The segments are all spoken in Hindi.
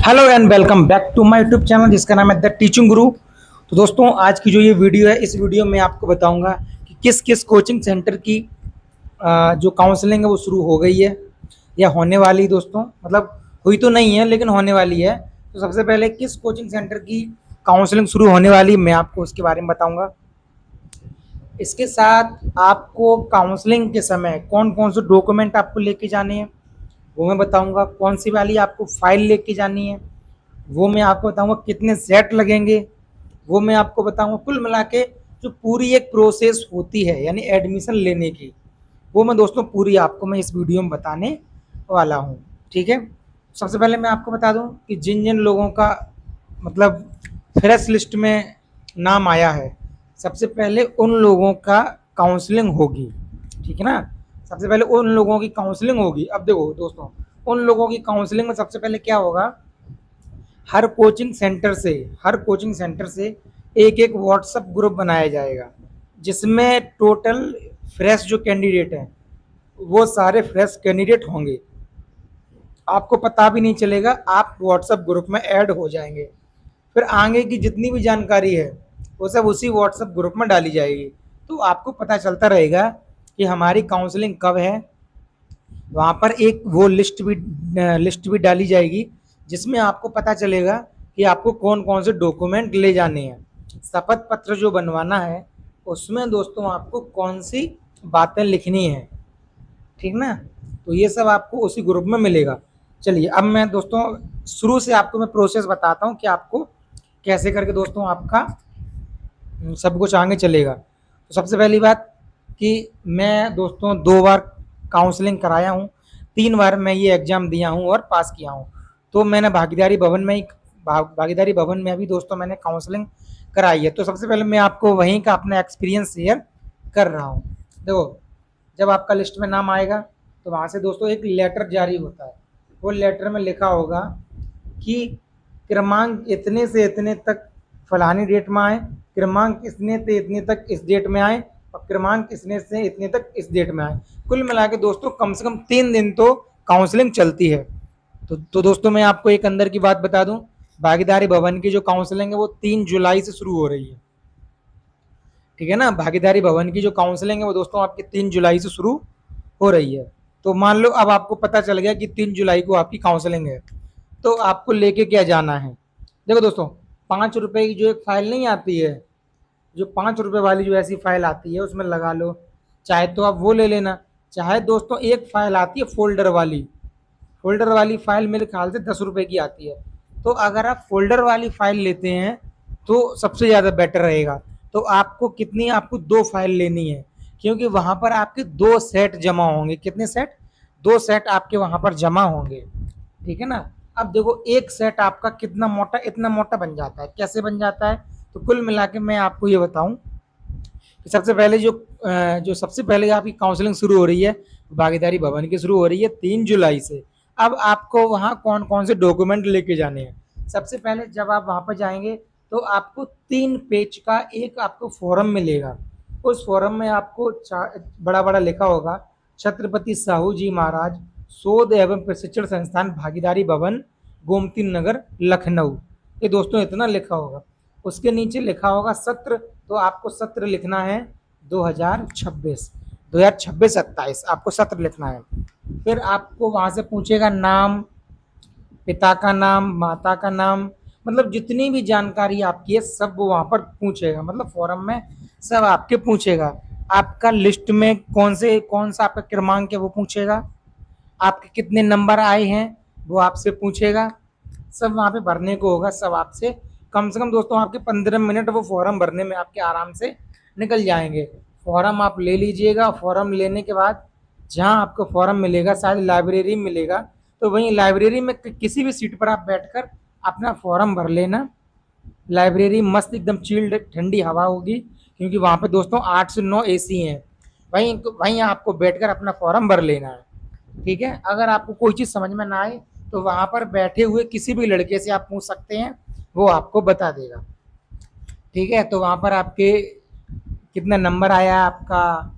Hello and welcome back to my YouTube channel जिसका नाम है द टीचिंग गुरु। तो दोस्तों, आज की जो ये वीडियो है, इस वीडियो में आपको बताऊंगा कि किस किस कोचिंग सेंटर की जो काउंसलिंग है वो शुरू हो गई है या होने वाली। दोस्तों मतलब हुई तो नहीं है लेकिन होने वाली है। तो सबसे पहले किस कोचिंग सेंटर की काउंसलिंग शुरू होने वाली, मैं आपको उसके बारे में बताऊँगा। इसके साथ आपको काउंसलिंग के समय कौन कौन से डॉक्यूमेंट आपको लेके जाने हैं वो मैं बताऊंगा। कौन सी वाली आपको फाइल लेके जानी है वो मैं आपको बताऊंगा। कितने सेट लगेंगे वो मैं आपको बताऊंगा। कुल मिला के जो पूरी एक प्रोसेस होती है यानी एडमिशन लेने की, वो मैं दोस्तों पूरी आपको मैं इस वीडियो में बताने वाला हूँ। ठीक है, सबसे पहले मैं आपको बता दूं कि जिन जिन लोगों का मतलब फ्रेश लिस्ट में नाम आया है, सबसे पहले उन लोगों का काउंसलिंग होगी। ठीक है ना, सबसे पहले उन लोगों की काउंसलिंग होगी। अब देखो दोस्तों, उन लोगों की काउंसलिंग में सबसे पहले क्या होगा, हर कोचिंग सेंटर से एक एक व्हाट्सएप ग्रुप बनाया जाएगा जिसमें टोटल फ्रेश जो कैंडिडेट हैं वो सारे फ्रेश कैंडिडेट होंगे। आपको पता भी नहीं चलेगा, आप व्हाट्सएप ग्रुप में ऐड हो जाएंगे। फिर आगे की जितनी भी जानकारी है वो सब उसी व्हाट्सएप ग्रुप में डाली जाएगी। तो आपको पता चलता रहेगा कि हमारी काउंसलिंग कब है। वहाँ पर एक वो लिस्ट भी डाली जाएगी जिसमें आपको पता चलेगा कि आपको कौन कौन से डॉक्यूमेंट ले जाने हैं। शपथ पत्र जो बनवाना है उसमें दोस्तों आपको कौन सी बातें लिखनी है। ठीक ना, तो ये सब आपको उसी ग्रुप में मिलेगा। चलिए अब मैं दोस्तों शुरू से आपको मैं प्रोसेस बताता हूँ कि आपको कैसे करके दोस्तों आपका सब कुछ आगे चलेगा। तो सबसे पहली बात कि मैं दोस्तों 2 बार काउंसलिंग कराया हूँ, 3 बार मैं ये एग्ज़ाम दिया हूँ और पास किया हूँ। तो मैंने भागीदारी भवन में अभी दोस्तों मैंने काउंसलिंग कराई है। तो सबसे पहले मैं आपको वहीं का अपना एक्सपीरियंस शेयर कर रहा हूँ। देखो, जब आपका लिस्ट में नाम आएगा तो वहाँ से दोस्तों एक लेटर जारी होता है। वो लेटर में लिखा होगा कि क्रमांक इतने से इतने तक फलानी डेट में आए, क्रमांक इतने से इतने तक इस डेट में आए और क्रमांक इतने से इतने तक इस डेट में आए। कुल मिला के दोस्तों कम से कम 3 दिन तो काउंसलिंग चलती है। तो दोस्तों मैं आपको एक अंदर की बात बता दूं, भागीदारी भवन की जो काउंसलिंग है वो 3 जुलाई से शुरू हो रही है। ठीक है ना, भागीदारी भवन की जो काउंसलिंग है वो दोस्तों आपकी 3 जुलाई से शुरू हो रही है। तो मान लो अब आपको पता चल गया कि 3 जुलाई को आपकी काउंसलिंग है, तो आपको लेके क्या जाना है। देखो दोस्तों, 5 रुपए की जो एक फाइल नहीं आती है, जो 5 रुपए वाली जो ऐसी फाइल आती है उसमें लगा लो, चाहे तो आप वो ले लेना, चाहे दोस्तों एक फाइल आती है फोल्डर वाली फाइल मेरे ख्याल से 10 रुपए की आती है। तो अगर आप फोल्डर वाली फाइल लेते हैं तो सबसे ज़्यादा बेटर रहेगा। तो आपको कितनी, आपको 2 फाइल लेनी है क्योंकि वहाँ पर आपके 2 सेट जमा होंगे। कितने सेट? 2 सेट आपके वहाँ पर जमा होंगे। ठीक है ना। अब देखो, एक सेट आपका कितना मोटा, इतना मोटा बन जाता है। कैसे बन जाता है? तो कुल मिला के मैं आपको ये बताऊं कि सबसे पहले जो सबसे पहले आपकी काउंसलिंग शुरू हो रही है भागीदारी भवन की, शुरू हो रही है 3 जुलाई से। अब आपको वहाँ कौन कौन से डॉक्यूमेंट लेके जाने हैं। सबसे पहले जब आप वहाँ पर जाएंगे तो आपको 3 पेज का एक आपको फॉर्म मिलेगा। उस फॉर्म में आपको बड़ा बड़ा लिखा होगा, छत्रपति साहू जी महाराज शोध एवं प्रशिक्षण संस्थान भागीदारी भवन, गोमती नगर, लखनऊ। ये दोस्तों इतना लिखा होगा। उसके नीचे लिखा होगा सत्र, तो आपको सत्र लिखना है 2026-27 आपको सत्र लिखना है। फिर आपको वहाँ से पूछेगा नाम, पिता का नाम, माता का नाम, मतलब जितनी भी जानकारी आपकी है सब वो वहाँ पर पूछेगा। मतलब फॉर्म में सब आपके पूछेगा। आपका लिस्ट में कौन सा आपका क्रमांक है वो पूछेगा। आपके कितने नंबर आए हैं वो आपसे पूछेगा। सब वहाँ पे भरने को होगा, सब आपसे। कम से कम दोस्तों आपके 15 मिनट वो फॉर्म भरने में आपके आराम से निकल जाएंगे। फॉर्म आप ले लीजिएगा। फॉर्म लेने के बाद जहाँ आपको फॉर्म मिलेगा, शायद लाइब्रेरी में मिलेगा, तो वहीं लाइब्रेरी में किसी भी सीट पर आप बैठकर अपना फॉर्म भर लेना। लाइब्रेरी मस्त एकदम चिल्ड ठंडी हवा होगी क्योंकि वहाँ पे दोस्तों 8 से 9 एसी हैं। वहीं वहीं आपको बैठकर अपना फॉर्म भर लेना है। ठीक है, अगर आपको कोई चीज़ समझ में ना आए तो वहाँ पर बैठे हुए किसी भी लड़के से आप पूछ सकते हैं, वो आपको बता देगा। ठीक है, तो वहाँ पर आपके कितना नंबर आया आपका,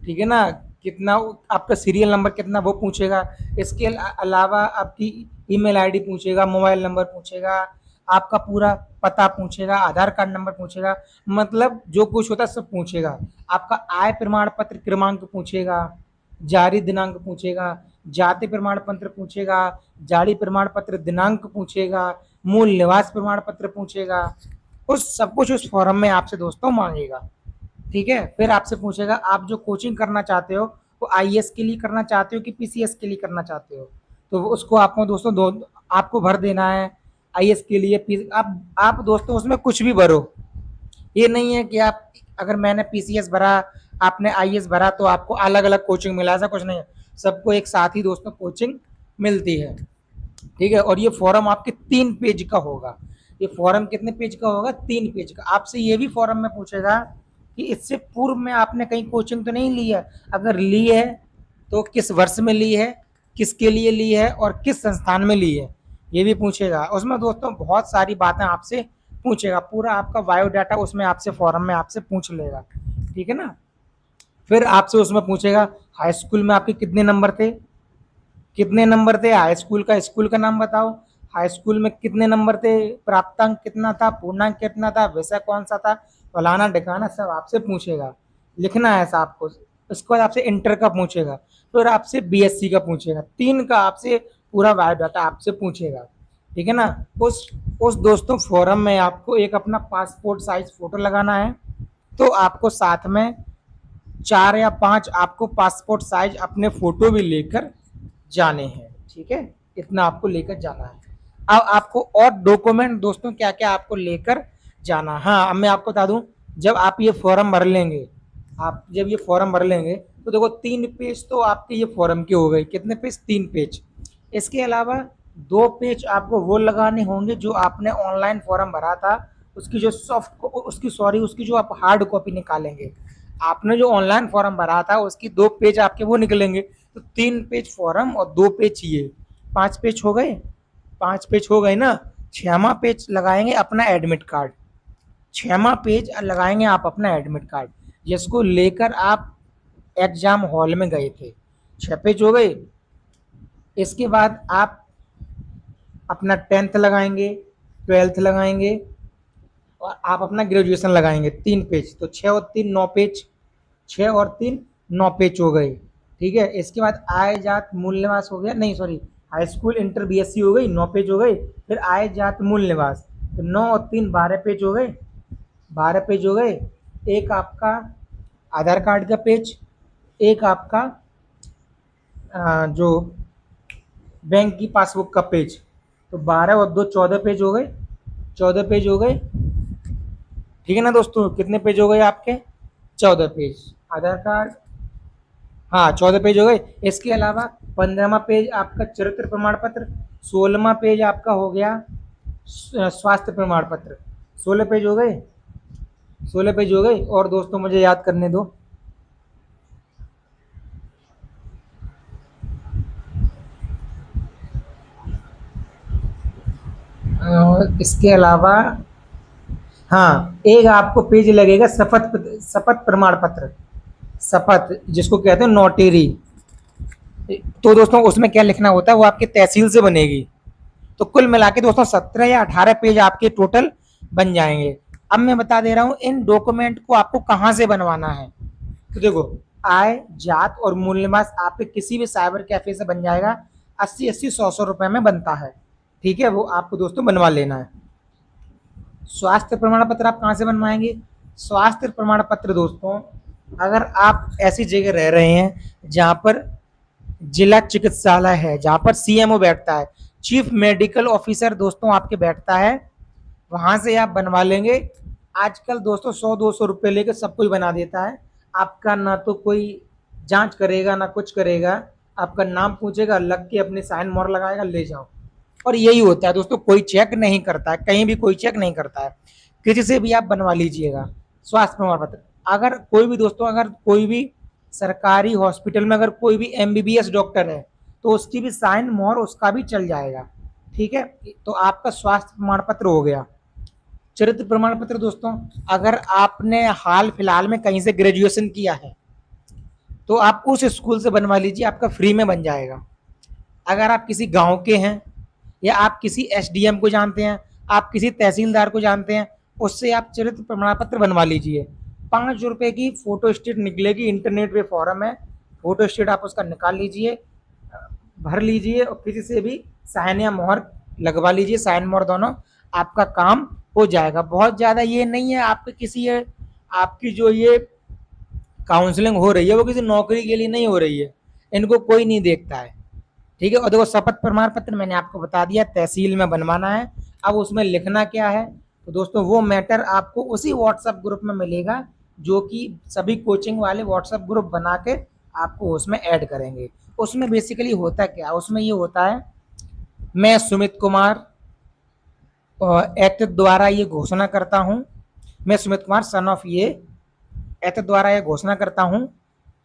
ठीक है ना, कितना आपका सीरियल नंबर कितना वो पूछेगा। इसके अलावा आपकी ईमेल आईडी पूछेगा, मोबाइल नंबर पूछेगा, आपका पूरा पता पूछेगा, आधार कार्ड नंबर पूछेगा, मतलब जो कुछ होता है सब पूछेगा। आपका आय प्रमाण पत्र क्रमांक पूछेगा, जारी दिनांक पूछेगा, जाति प्रमाण पत्र पूछेगा, जारी प्रमाण पत्र दिनांक पूछेगा, मूल निवास प्रमाण पत्र पूछेगा। उस सब कुछ उस फॉर्म में आपसे दोस्तों मांगेगा। ठीक है, फिर आपसे पूछेगा आप जो कोचिंग करना चाहते हो वो आईएएस के लिए करना चाहते हो कि पीसीएस के लिए करना चाहते हो। तो उसको आपको दोस्तों दो आपको भर देना है। आईएएस के लिए आप दोस्तों उसमें कुछ भी भरो। ये नहीं है कि आप अगर मैंने पीसीएस भरा आपने आईएएस भरा तो आपको अलग अलग कोचिंग मिला, ऐसा कुछ नहीं है। सबको एक साथ ही दोस्तों कोचिंग मिलती है। ठीक है, और ये फॉर्म आपके 3 पेज का होगा। ये फॉर्म कितने पेज का होगा? 3 पेज का। आपसे ये भी फॉर्म में पूछेगा कि इससे पूर्व में आपने कहीं कोचिंग तो नहीं ली है, अगर ली है तो किस वर्ष में ली है, किसके लिए ली है और किस संस्थान में ली है, ये भी पूछेगा। उसमें दोस्तों बहुत सारी बातें आपसे पूछेगा, पूरा आपका बायोडाटा उसमें आपसे फॉर्म में आपसे पूछ लेगा। ठीक है ना। फिर आपसे उसमें पूछेगा हाई स्कूल में आपके कितने नंबर थे, कितने नंबर थे, हाई स्कूल का स्कूल का नाम बताओ, हाई स्कूल में कितने नंबर थे, प्राप्तांक कितना था, पूर्णांक कितना था, विषय कौन सा था, फलाना ढिकाना सब आपसे पूछेगा। लिखना है ऐसा आपको। उसके बाद आपसे इंटर का पूछेगा, फिर आपसे बीएससी का पूछेगा, 3 का आपसे पूरा बायोडाटा आपसे पूछेगा। ठीक है ना। उस दोस्तों फॉरम में आपको एक अपना पासपोर्ट साइज फोटो लगाना है। तो आपको साथ में 4 या 5 आपको पासपोर्ट साइज अपने फोटो भी लेकर जाने हैं। ठीक है, इतना आपको लेकर जाना है। अब आपको और डॉक्यूमेंट दोस्तों क्या क्या आपको लेकर जाना। हाँ, अब मैं आपको बता दूं, जब आप ये फॉर्म भर लेंगे, आप जब ये फॉर्म भर लेंगे तो देखो 3 पेज तो आपके ये फॉर्म के हो गए। कितने पेज? 3 पेज। इसके अलावा 2 पेज आपको वो लगाने होंगे जो आपने ऑनलाइन फॉर्म भरा था, उसकी जो उसकी जो आप हार्ड कॉपी निकालेंगे। आपने जो ऑनलाइन फॉर्म भरा था उसकी 2 पेज आपके वो निकलेंगे। तो 3 पेज फॉर्म और 2 पेज ये 5 पेज हो गए। 5 पेज हो गए ना। 6वां पेज लगाएंगे अपना एडमिट कार्ड। 6वां पेज लगाएंगे आप अपना एडमिट कार्ड जिसको लेकर आप एग्जाम हॉल में गए थे। 6 पेज हो गए। इसके बाद आप अपना 10th लगाएंगे, 12th लगाएंगे और आप अपना ग्रेजुएशन लगाएंगे। 3 पेज, तो 6 और 3 9 पेज। 6 और 3 9 पेज हो गए। ठीक है, इसके बाद आय जात मूल निवास हो गया, नहीं sorry, high school inter BSc हो गई, 9 पेज हो गए। फिर आय जात मूल निवास, तो 9 और 3 12 पेज हो गए। 12 पेज हो गए। एक आपका आधार कार्ड का पेज, एक आपका जो बैंक की पासबुक का पेज। तो 12 और 2 14 पेज हो गए। 14 पेज हो गए। ठीक है ना दोस्तों, कितने पेज हो गए आपके? 14 पेज। आधार कार्ड, हाँ 14 पेज हो गए। इसके अलावा 15वां पेज आपका चरित्र प्रमाण पत्र। 16वां पेज आपका हो गया स्वास्थ्य प्रमाण पत्र। 16 पेज हो गए। 16 पेज हो गए। और दोस्तों मुझे याद करने दो, और इसके अलावा हाँ एक आपको पेज लगेगा शपथ शपथ प्रमाण पत्र। शपथ जिसको कहते हैं नोटेरी। तो दोस्तों उसमें क्या लिखना होता है, वो आपके तहसील से बनेगी। तो कुल मिला के दोस्तों 17 या 18 पेज आपके टोटल बन जाएंगे। अब मैं बता दे रहा हूँ इन डॉक्यूमेंट को आपको कहाँ से बनवाना है। तो देखो, आय जात और मूल निवास आपके किसी भी साइबर कैफे से बन जाएगा। 80 80 100 100 रुपए में बनता है। ठीक है, वो आपको दोस्तों बनवा लेना है। स्वास्थ्य प्रमाण पत्र आप कहाँ से बनवाएंगे? स्वास्थ्य प्रमाण पत्र दोस्तों, अगर आप ऐसी जगह रह रहे हैं जहाँ पर जिला चिकित्सालय है, जहाँ पर सीएमओ बैठता है, चीफ मेडिकल ऑफिसर दोस्तों आपके बैठता है, वहां से आप बनवा लेंगे। आजकल दोस्तों 100 200 रुपये लेकर सब कुछ बना देता है। आपका ना तो कोई जांच करेगा ना कुछ करेगा, आपका नाम पूछेगा, लग के अपने साइन मोहर लगाएगा, ले जाओ। और यही होता है दोस्तों, कोई चेक नहीं करता है, कहीं भी कोई चेक नहीं करता है। किसी से भी आप बनवा लीजिएगा स्वास्थ्य प्रमाण पत्र। अगर कोई भी दोस्तों, अगर कोई भी सरकारी हॉस्पिटल में अगर कोई भी एमबीबीएस डॉक्टर है तो उसकी भी साइन मोहर उसका भी चल जाएगा। ठीक है, तो आपका स्वास्थ्य प्रमाण पत्र हो गया। चरित्र प्रमाण पत्र दोस्तों, अगर आपने हाल फिलहाल में कहीं से ग्रेजुएशन किया है तो आप उस स्कूल से बनवा लीजिए, आपका फ्री में बन जाएगा। अगर आप किसी गांव के हैं या आप किसी एसडीएम को जानते हैं, आप किसी तहसीलदार को जानते हैं, उससे आप चरित्र प्रमाण पत्र बनवा लीजिए। 5 रुपए की फोटो स्टेट निकलेगी, इंटरनेट पे फॉर्म है, फोटो स्टेट आप उसका निकाल लीजिए, भर लीजिए और किसी से भी साइन या मोहर लगवा लीजिए, साइन मोहर दोनों, आपका काम हो जाएगा। बहुत ज़्यादा ये नहीं है आपके किसी है, आपकी जो ये काउंसलिंग हो रही है वो किसी नौकरी के लिए नहीं हो रही है, इनको कोई नहीं देखता है। ठीक है, और देखो शपथ प्रमाण पत्र मैंने आपको बता दिया तहसील में बनवाना है। अब उसमें लिखना क्या है, तो दोस्तों वो मैटर आपको उसी व्हाट्सएप ग्रुप में मिलेगा जो कि सभी कोचिंग वाले व्हाट्सएप ग्रुप बना के आपको उसमें ऐड करेंगे। उसमें बेसिकली होता क्या, उसमें ये होता है, मैं सुमित कुमार एक्ट द्वारा ये घोषणा करता हूँ, मैं सुमित कुमार सन ऑफ ये एक्ट द्वारा ये घोषणा करता हूँ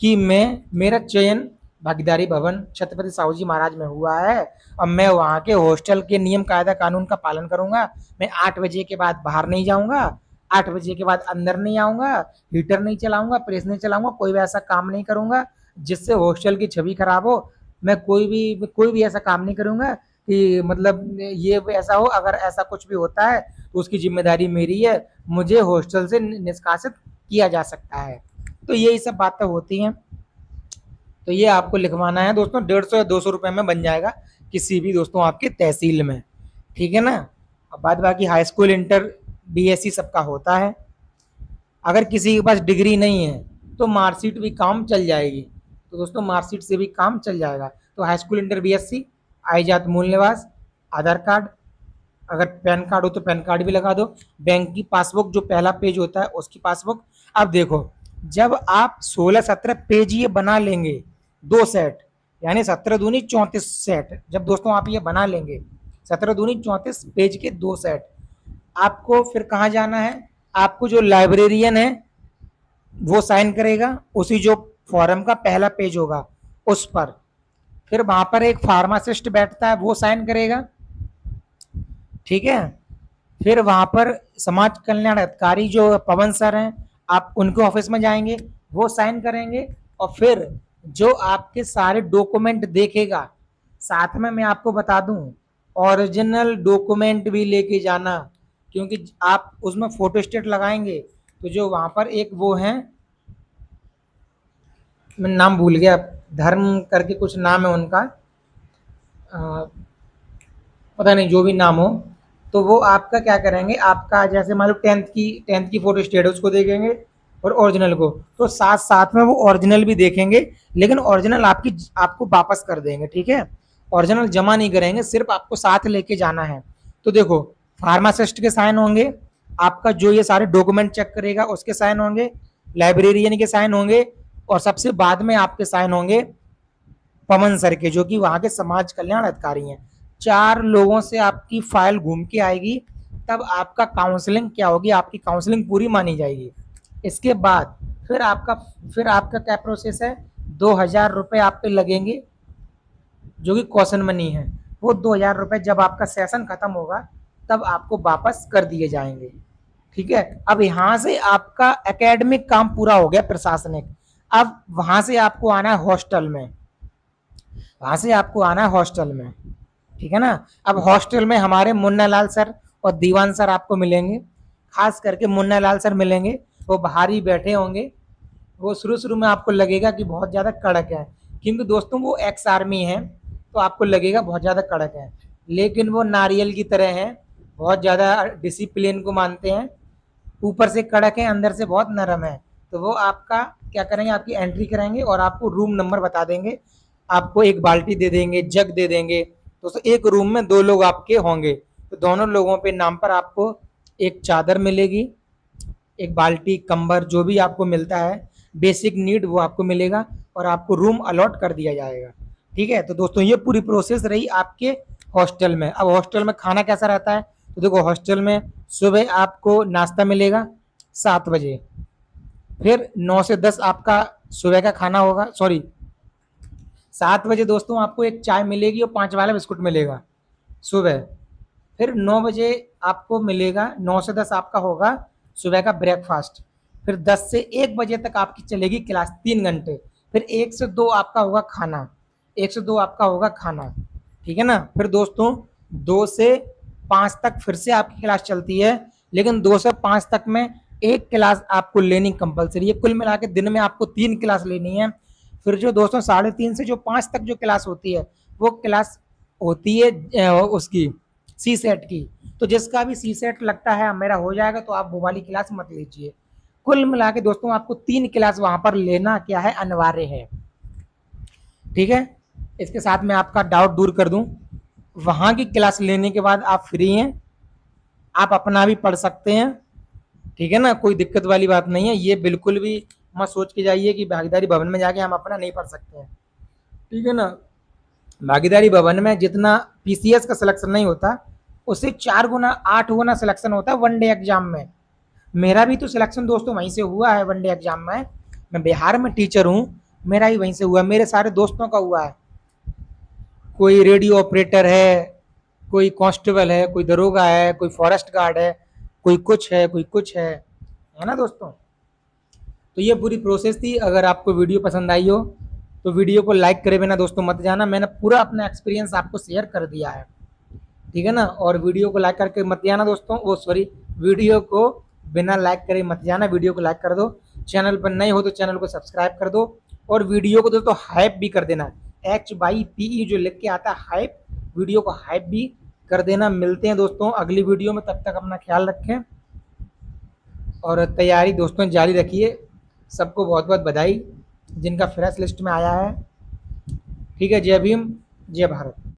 कि मेरा चयन भागीदारी भवन छत्रपति साहू जी महाराज में हुआ है और मैं वहाँ के हॉस्टल के नियम कायदा कानून का पालन करूंगा। मैं 8 बजे के बाद बाहर नहीं जाऊंगा, 8 बजे के बाद अंदर नहीं आऊंगा, हीटर नहीं चलाऊंगा, प्रेस नहीं चलाऊंगा, कोई भी ऐसा काम नहीं करूंगा जिससे हॉस्टल की छवि खराब हो। मैं कोई भी ऐसा काम नहीं करूंगा कि मतलब ये ऐसा हो, अगर ऐसा कुछ भी होता है तो उसकी जिम्मेदारी मेरी है, मुझे हॉस्टल से निष्कासित किया जा सकता है। तो यही सब बातें होती हैं। तो ये आपको लिखवाना है दोस्तों, 150 या 200 रुपये में बन जाएगा किसी भी दोस्तों आपके तहसील में। ठीक है ना। अब बाद बाकी हाई स्कूल इंटर बीएससी सबका होता है। अगर किसी के पास डिग्री नहीं है तो मार्कशीट भी काम चल जाएगी, तो दोस्तों मार्कशीट से भी काम चल जाएगा। तो हाई स्कूल इंटर बीएससी, आई जात मूल निवास, आधार कार्ड, अगर पैन कार्ड हो तो पैन कार्ड भी लगा दो, बैंक की पासबुक जो पहला पेज होता है उसकी पासबुक। अब देखो, जब आप 16-17 पेज ये बना लेंगे 2 सेट, यानी 17 दूनी 34 सेट, जब दोस्तों आप ये बना लेंगे 17 दूनी 34 पेज के 2 सेट, आपको फिर कहाँ जाना है, आपको जो लाइब्रेरियन है वो साइन करेगा, उसी जो फॉर्म का पहला पेज होगा उस पर। फिर वहां पर एक फार्मासिस्ट बैठता है वो साइन करेगा। ठीक है, फिर वहां पर समाज कल्याण अधिकारी जो पवन सर हैं, आप उनके ऑफिस में जाएंगे, वो साइन करेंगे। और फिर जो आपके सारे डॉक्यूमेंट देखेगा, साथ में मैं आपको बता दूं ओरिजिनल डॉक्यूमेंट भी लेके जाना, क्योंकि आप उसमें फोटो स्टेट लगाएंगे तो जो वहां पर एक वो है, मैं नाम भूल गया, धर्म करके कुछ नाम है उनका, पता नहीं, जो भी नाम हो, तो वो आपका क्या करेंगे, आपका जैसे मान लो 10th की फोटो स्टेट है उसको देखेंगे और ओरिजिनल को, तो साथ साथ में वो ओरिजिनल भी देखेंगे, लेकिन ओरिजिनल आपको वापस कर देंगे। ठीक है, ओरिजिनल जमा नहीं करेंगे, सिर्फ आपको साथ लेके जाना है। तो देखो, फार्मासिस्ट के साइन होंगे, आपका जो ये सारे डॉक्यूमेंट चेक करेगा उसके साइन होंगे, लाइब्रेरियन के साइन होंगे, और सबसे बाद में आपके साइन होंगे पवन सर के, जो कि वहां के समाज कल्याण अधिकारी हैं। 4 लोगों से आपकी फाइल घूम के आएगी, तब आपका काउंसलिंग क्या होगी, आपकी काउंसलिंग पूरी मानी जाएगी। इसके बाद फिर आपका क्या प्रोसेस है, 2000 रुपये आप पे लगेंगे जो कि कॉशन मनी है। वो 2000 रुपये जब आपका सेशन खत्म होगा तब आपको वापस कर दिए जाएंगे। ठीक है, अब यहाँ से आपका एकेडमिक काम पूरा हो गया, प्रशासनिक। अब वहां से आपको आना है हॉस्टल में, वहां से आपको आना है हॉस्टल में। ठीक है ना। अब हॉस्टल में हमारे मुन्ना लाल सर और दीवान सर आपको मिलेंगे, खास करके मुन्ना लाल सर मिलेंगे, वो बाहर ही बैठे होंगे। वो शुरू में आपको लगेगा कि बहुत ज़्यादा कड़क है, क्योंकि दोस्तों वो एक्स आर्मी है, तो आपको लगेगा बहुत ज़्यादा कड़क है, लेकिन वो नारियल की तरह है, बहुत ज़्यादा डिसिप्लिन को मानते हैं, ऊपर से कड़क है अंदर से बहुत नरम है। तो वो आपका क्या करेंगे, आपकी एंट्री कराएंगे और आपको रूम नंबर बता देंगे, आपको एक बाल्टी दे देंगे, जग दे देंगे। दोस्तों एक रूम में 2 लोग आपके होंगे, तो दोनों लोगों पे नाम पर आपको एक चादर मिलेगी, एक बाल्टी, कंबर, जो भी आपको मिलता है बेसिक नीड वो आपको मिलेगा और आपको रूम अलॉट कर दिया जाएगा। ठीक है, तो दोस्तों ये पूरी प्रोसेस रही आपके हॉस्टल में। अब हॉस्टल में खाना कैसा रहता है, तो देखो हॉस्टल में सुबह आपको नाश्ता मिलेगा 7 बजे, फिर 9 से 10 आपका सुबह का खाना होगा, 7 बजे दोस्तों आपको एक चाय मिलेगी और 5 वाला बिस्कुट मिलेगा सुबह। फिर 9 बजे आपको मिलेगा, 9 से 10 आपका होगा सुबह का ब्रेकफास्ट। फिर 10 से 1 बजे तक आपकी चलेगी क्लास 3 घंटे, फिर 1 से 2 आपका होगा खाना, 1 से 2 आपका होगा खाना, ठीक है ना। फिर दोस्तों 2 से 5 तक फिर से आपकी क्लास चलती है, लेकिन 2 से 5 तक में एक क्लास आपको लेनी कंपलसरी है। कुल मिला के दिन में आपको 3 क्लास लेनी है। फिर जो दोस्तों 3:30 से जो 5 तक जो क्लास होती है वो क्लास होती है उसकी सी सेट की। तो जिसका भी सी सेट लगता है मेरा हो जाएगा, तो आप वो वाली क्लास मत लीजिए। कुल मिला के दोस्तों आपको 3 क्लास वहां पर लेना क्या है, अनिवार्य है, ठीक है। इसके साथ मैं आपका डाउट दूर कर दूं, वहां की क्लास लेने के बाद आप फ्री हैं, आप अपना भी पढ़ सकते हैं, ठीक है ना, कोई दिक्कत वाली बात नहीं है। ये बिल्कुल भी मत सोच के जाइए कि भागीदारी भवन में जाके हम अपना नहीं पढ़ सकते हैं, ठीक है ना। भागीदारी भवन में जितना पीसीएस का सिलेक्शन नहीं होता, उससे 4 गुना 8 गुना सिलेक्शन होता है वन डे एग्जाम में। मेरा भी तो सिलेक्शन दोस्तों वहीं से हुआ है वन डे एग्जाम में। मैं बिहार में टीचर हूँ, मेरा ही वहीं से हुआ, मेरे सारे दोस्तों का हुआ है। कोई रेडियो ऑपरेटर है, कोई कांस्टेबल है, कोई दरोगा है, कोई फॉरेस्ट गार्ड है, कोई कुछ है, कोई कुछ है ना दोस्तों। तो ये पूरी प्रोसेस थी। अगर आपको वीडियो पसंद आई हो तो वीडियो को लाइक करे बिना दोस्तों मत जाना, मैंने पूरा अपना एक्सपीरियंस आपको शेयर कर दिया है, ठीक है ना। और वीडियो को लाइक करके मत जाना दोस्तों, वो सॉरी, वीडियो को बिना लाइक करे मत जाना, वीडियो को लाइक कर दो। चैनल पर नए हो तो चैनल को सब्सक्राइब कर दो, और वीडियो को दोस्तों हाइप भी कर देना, HYPE जो लिख के आता है हाइप, वीडियो को हाइप भी कर देना। मिलते हैं दोस्तों अगली वीडियो में, तब तक अपना ख्याल रखें और तैयारी दोस्तों जारी रखिए। सबको बहुत बहुत बधाई जिनका फ्रेश लिस्ट में आया है, ठीक है। जय भीम, जय भारत।